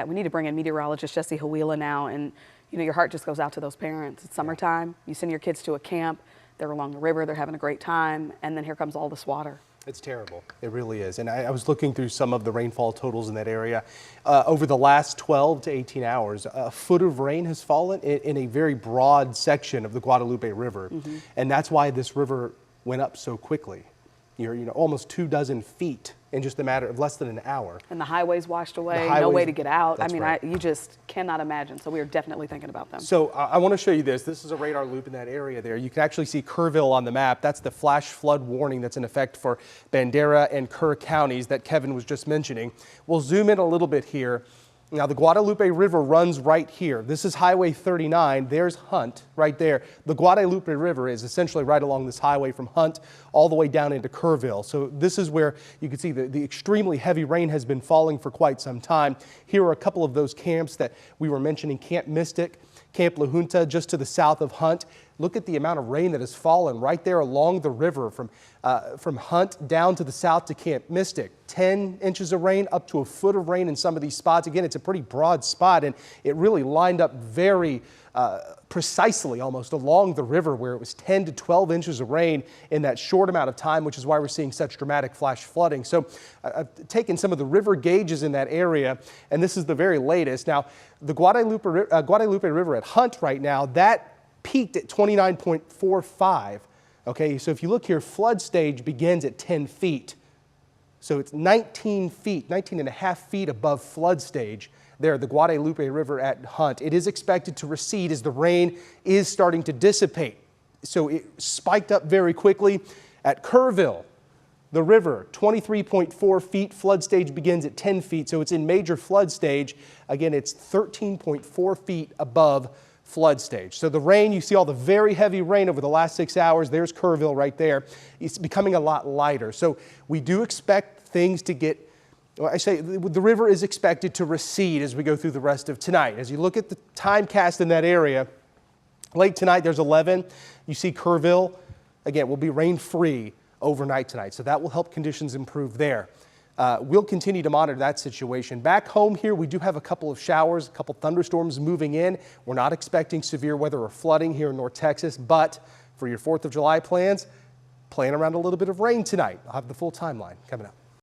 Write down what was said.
We need to bring in meteorologist Jesse Hawila now, and your heart just goes out to those parents. It's summertime. You send your kids to a camp. They're along the river. They're having a great time, and then here comes all this water. It's terrible. It really is. And I was looking through some of the rainfall totals in that area. Over the last 12 to 18 hours, a foot of rain has fallen in a very broad section of the Guadalupe River. And that's why this river went up so quickly. Almost 24 feet in just a matter of less than an hour. And the highways washed away, no way to get out. I mean, you just cannot imagine. So we are definitely thinking about them. So I want to show you this. This is a radar loop in that area there. You can actually see Kerrville on the map. That's the flash flood warning that's in effect for Bandera and Kerr Counties that Kevin was just mentioning. We'll zoom in a little bit here. Now, the Guadalupe River runs right here. This is Highway 39. There's Hunt right there. The Guadalupe River is essentially right along this highway from Hunt all the way down into Kerrville. So this is where you can see the extremely heavy rain has been falling for quite some time. Here are a couple of those camps that we were mentioning, Camp Mystic, Camp La Junta, just to the south of Hunt. Look at the amount of rain that has fallen right there along the river from Hunt down to the south to Camp Mystic. 10 inches of rain, up to a foot of rain in some of these spots. Again, it's a pretty broad spot, and it really lined up very precisely almost along the river where it was 10 to 12 inches of rain in that short amount of time, which is why we're seeing such dramatic flash flooding. So I've taken some of the river gauges in that area, and this is the very latest. Now, the Guadalupe River at Hunt right now, that peaked at 29.45. Okay, so if you look here, flood stage begins at 10 feet. So it's 19 feet, 19 and a half feet above flood stage there, the Guadalupe River at Hunt. It is expected to recede as the rain is starting to dissipate. So it spiked up very quickly at Kerrville. The river, 23.4 feet, flood stage begins at 10 feet. So it's in major flood stage. Again, it's 13.4 feet above flood stage. So the rain, you see all the very heavy rain over the last 6 hours. There's Kerrville right there. It's becoming a lot lighter. So we do expect things to get, well, I say the river is expected to recede as we go through the rest of tonight. As you look at the time cast in that area, late tonight there's 11. You see Kerrville, again, will be rain free overnight tonight. So that will help conditions improve there. We'll continue to monitor that situation. Back home here, we do have a couple of showers, a couple thunderstorms moving in. We're not expecting severe weather or flooding here in North Texas, but for your 4th of July plans, plan around a little bit of rain tonight. I'll have the full timeline coming up.